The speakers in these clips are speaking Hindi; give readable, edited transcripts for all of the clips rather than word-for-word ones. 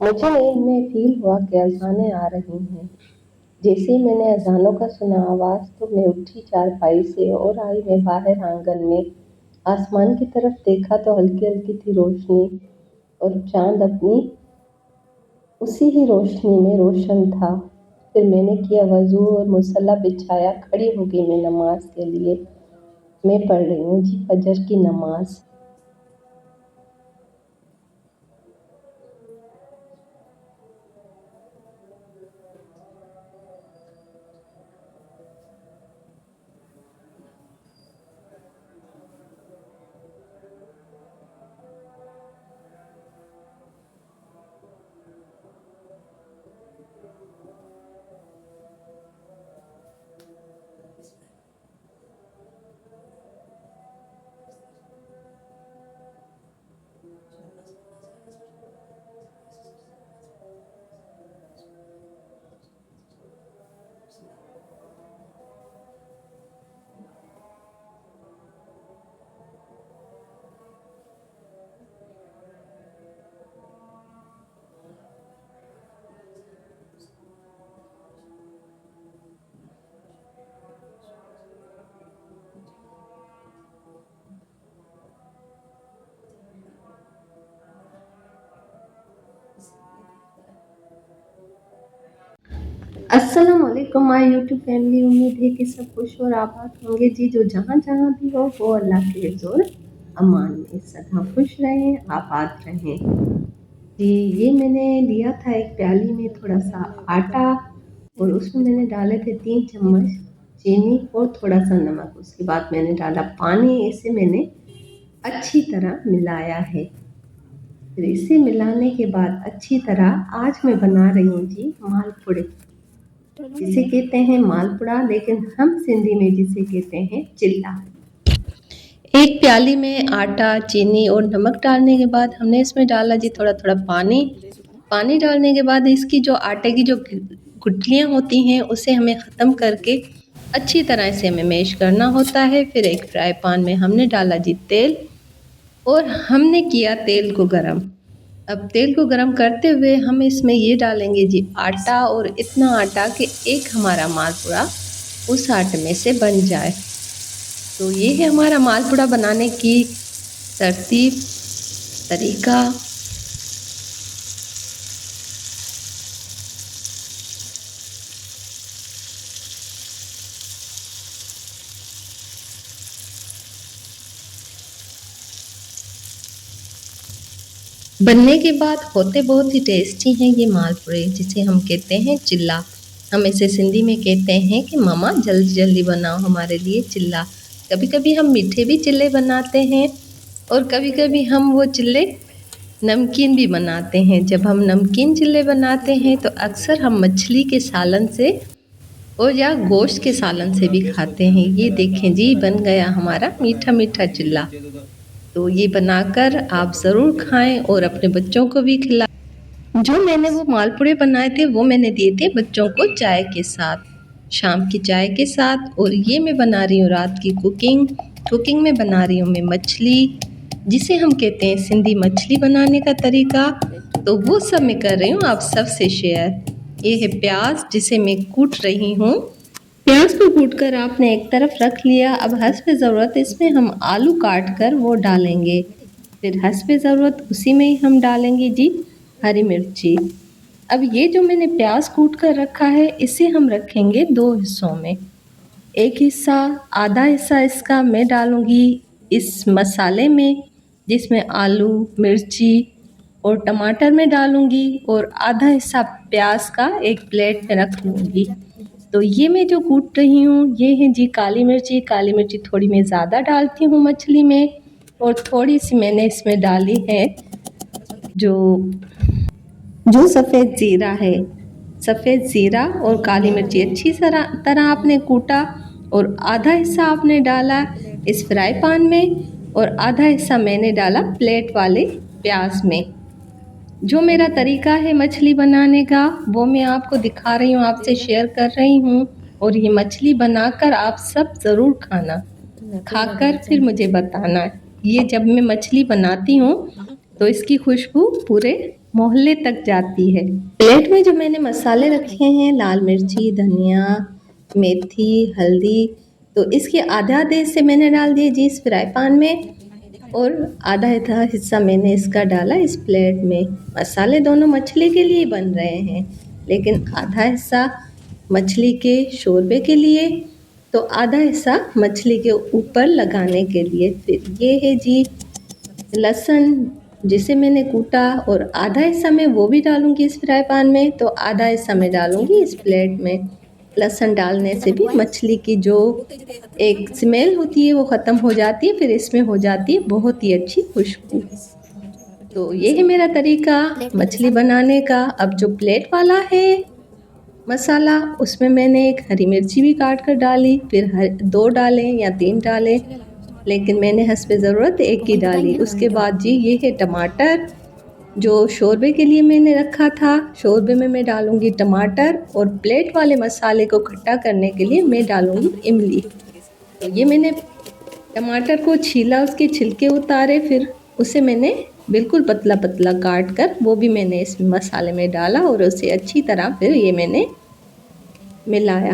मुझे नींद में फील हुआ कि अज़ानें आ रही हैं। जैसे ही मैंने अज़ानों का सुना आवाज़ तो मैं उठी चारपाई से और आई मैं बाहर आंगन में। आसमान की तरफ देखा तो हल्की हल्की थी रोशनी और चांद अपनी उसी ही रोशनी में रोशन था। फिर मैंने किया वज़ू और मुसल्ला बिछाया, खड़ी हो गई मैं नमाज के लिए। मैं पढ़ रही हूँ जी फजर की नमाज। अस्सलाम वालेकुम माय यूट्यूब फैमिली। उम्मीद है कि सब खुश और आबाद होंगे जी। जो जहाँ जहाँ भी हो वो अल्लाह के हिफ्ज़ अमान में सदा खुश रहें, आबाद रहें जी। ये मैंने लिया था एक प्याली में थोड़ा सा आटा और उसमें मैंने डाले थे 3 चम्मच चीनी और थोड़ा सा नमक। उसके बाद मैंने डाला पानी। इसे मैंने अच्छी तरह मिलाया है। फिर इसे मिलाने के बाद अच्छी तरह आज मैं बना रही हूँ जी मालपुड़े, जिसे कहते हैं मालपुड़ा, लेकिन हम सिंधी में जिसे कहते हैं चिल्ला। एक प्याली में आटा, चीनी और नमक डालने के बाद हमने इसमें डाला जी थोड़ा थोड़ा पानी। पानी डालने के बाद इसकी जो आटे की जो गुठलियाँ होती हैं उसे हमें ख़त्म करके अच्छी तरह से हमें मैश करना होता है। फिर एक फ्राई पैन में हमने डाला जी तेल और हमने किया तेल को गरम। अब तेल को गरम करते हुए हम इसमें ये डालेंगे जी आटा, और इतना आटा कि एक हमारा मालपुड़ा उस आटे में से बन जाए। तो ये है हमारा मालपुड़ा बनाने की तरतीब, तरीका। बनने के बाद होते बहुत ही टेस्टी हैं ये मालपुड़े, जिसे हम कहते हैं चिल्ला। हम इसे सिंधी में कहते हैं कि मामा जल्दी जल्दी बनाओ हमारे लिए चिल्ला। कभी कभी हम मीठे भी चिल्ले बनाते हैं और कभी कभी हम वो चिल्ले नमकीन भी बनाते हैं। जब हम नमकीन चिल्ले बनाते हैं तो अक्सर हम मछली के सालन से और या गोश्त के सालन से भी खाते हैं। ये देखें जी बन गया हमारा मीठा मीठा चिल्ला। तो ये बनाकर आप ज़रूर खाएं और अपने बच्चों को भी खिलाएं। जो मैंने वो मालपुड़े बनाए थे वो मैंने दिए थे बच्चों को चाय के साथ, शाम की चाय के साथ। और ये मैं बना रही हूँ रात की कुकिंग में बना रही हूँ मैं मछली, जिसे हम कहते हैं सिंधी मछली बनाने का तरीका। तो वो सब मैं कर रही हूँ आप सबसे शेयर। ये है प्याज जिसे मैं कूट रही हूँ। प्याज को कूटकर आपने एक तरफ रख लिया। अब हस्बे ज़रूरत इसमें हम आलू काट कर वो डालेंगे। फिर हस्बे ज़रूरत उसी में ही हम डालेंगे जी हरी मिर्ची। अब ये जो मैंने प्याज कूट कर रखा है इसे हम रखेंगे 2 हिस्सों में। एक हिस्सा, आधा हिस्सा इसका मैं डालूँगी इस मसाले में, जिसमें आलू, मिर्ची और टमाटर में डालूँगी, और आधा हिस्सा प्याज का एक प्लेट में रख लूँगी। तो ये मैं जो कूट रही हूँ ये है जी काली मिर्ची। काली मिर्ची थोड़ी मैं ज़्यादा डालती हूँ मछली में, और थोड़ी सी मैंने इसमें डाली है जो सफ़ेद ज़ीरा है। सफ़ेद ज़ीरा और काली मिर्ची अच्छी तरह आपने कूटा, और आधा हिस्सा आपने डाला इस फ्राई पैन में और आधा हिस्सा मैंने डाला प्लेट वाले प्याज में। जो मेरा तरीका है मछली बनाने का वो मैं आपको दिखा रही हूँ, आपसे शेयर कर रही हूँ। और ये मछली बनाकर आप सब ज़रूर खाना, खाकर फिर मुझे बताना। ये जब मैं मछली बनाती हूँ तो इसकी खुशबू पूरे मोहल्ले तक जाती है। प्लेट में जो मैंने मसाले रखे हैं, लाल मिर्ची, धनिया, मेथी, हल्दी, तो इसके आधा आधे से मैंने डाल दिए जी इस फ्राई पैन में, और आधा आधा हिस्सा मैंने इसका डाला इस प्लेट में। मसाले दोनों मछली के लिए बन रहे हैं, लेकिन आधा हिस्सा मछली के शोरबे के लिए, तो आधा हिस्सा मछली के ऊपर लगाने के लिए। फिर ये है जी लहसुन जिसे मैंने कूटा, और आधा हिस्सा मैं वो भी डालूंगी इस फ्राई पैन में, तो आधा हिस्सा मैं डालूंगी इस प्लेट में। लहसुन डालने से भी मछली की जो एक स्मेल होती है वो ख़त्म हो जाती है, फिर इसमें हो जाती है बहुत ही अच्छी खुशबू। तो ये है मेरा तरीका मछली बनाने का। अब जो प्लेट वाला है मसाला, उसमें मैंने एक हरी मिर्ची भी काट कर डाली, फिर 2 डालें या 3 डालें, लेकिन मैंने हस्बे ज़रूरत एक ही डाली। उसके बाद जी ये है टमाटर, जो शोरबे के लिए मैंने रखा था, शोरबे में मैं डालूंगी टमाटर, और प्लेट वाले मसाले को खट्टा करने के लिए मैं डालूंगी इमली। तो ये मैंने टमाटर को छीला, उसके छिलके उतारे, फिर उसे मैंने बिल्कुल पतला पतला काट कर वो भी मैंने इस मसाले में डाला, और उसे अच्छी तरह फिर ये मैंने मिलाया।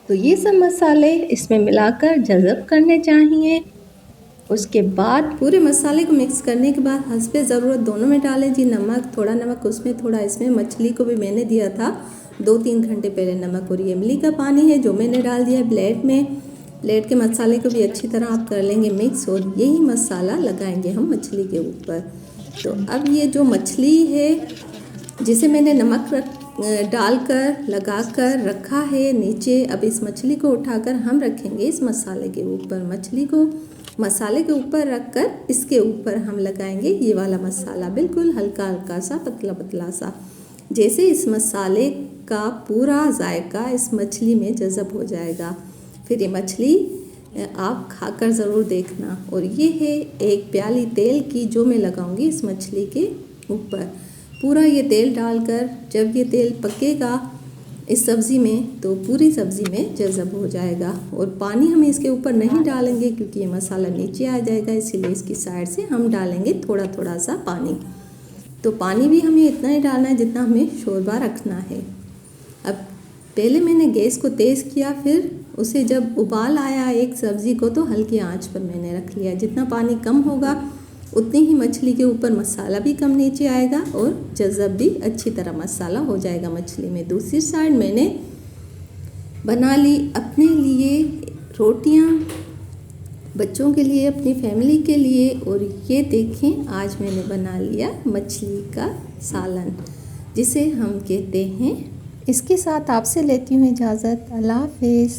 तो ये सब मसाले इसमें मिलाकर जज़ब करने चाहिए। उसके बाद पूरे मसाले को मिक्स करने के बाद हस्बे ज़रूरत दोनों में डालें जी नमक, थोड़ा नमक उसमें थोड़ा इसमें। मछली को भी मैंने दिया था 2-3 घंटे पहले नमक, और ये इमली का पानी है जो मैंने डाल दिया प्लेट में। प्लेट के मसाले को भी अच्छी तरह आप कर लेंगे मिक्स, और यही मसाला लगाएंगे हम मछली के ऊपर। तो अब ये जो मछली है जिसे मैंने नमक डालकर लगाकर रखा है नीचे, अब इस मछली को उठाकर हम रखेंगे इस मसाले के ऊपर। मछली को मसाले के ऊपर रखकर इसके ऊपर हम लगाएंगे ये वाला मसाला, बिल्कुल हल्का हल्का सा, पतला पतला सा, जैसे इस मसाले का पूरा जायका इस मछली में जज़ब हो जाएगा। फिर ये मछली आप खाकर ज़रूर देखना। और ये है 1 प्याली तेल की जो मैं लगाऊंगी इस मछली के ऊपर। पूरा ये तेल डालकर जब ये तेल पकेगा इस सब्ज़ी में, तो पूरी सब्ज़ी में जज़ब हो जाएगा। और पानी हम इसके ऊपर नहीं डालेंगे क्योंकि ये मसाला नीचे आ जाएगा, इसीलिए इसकी साइड से हम डालेंगे थोड़ा थोड़ा सा पानी। तो पानी भी हमें इतना ही डालना है जितना हमें शोरबा रखना है। अब पहले मैंने गैस को तेज़ किया, फिर उसे जब उबाल आया एक सब्ज़ी को, तो हल्की आंच पर मैंने रख लिया। जितना पानी कम होगा उतनी ही मछली के ऊपर मसाला भी कम नीचे आएगा, और जज़ब भी अच्छी तरह मसाला हो जाएगा मछली में। दूसरी साइड मैंने बना ली अपने लिए रोटियां, बच्चों के लिए, अपनी फैमिली के लिए। और ये देखें आज मैंने बना लिया मछली का सालन, जिसे हम कहते हैं। इसके साथ आपसे लेती हूँ इजाज़त। अल्लाह हाफ़िज़।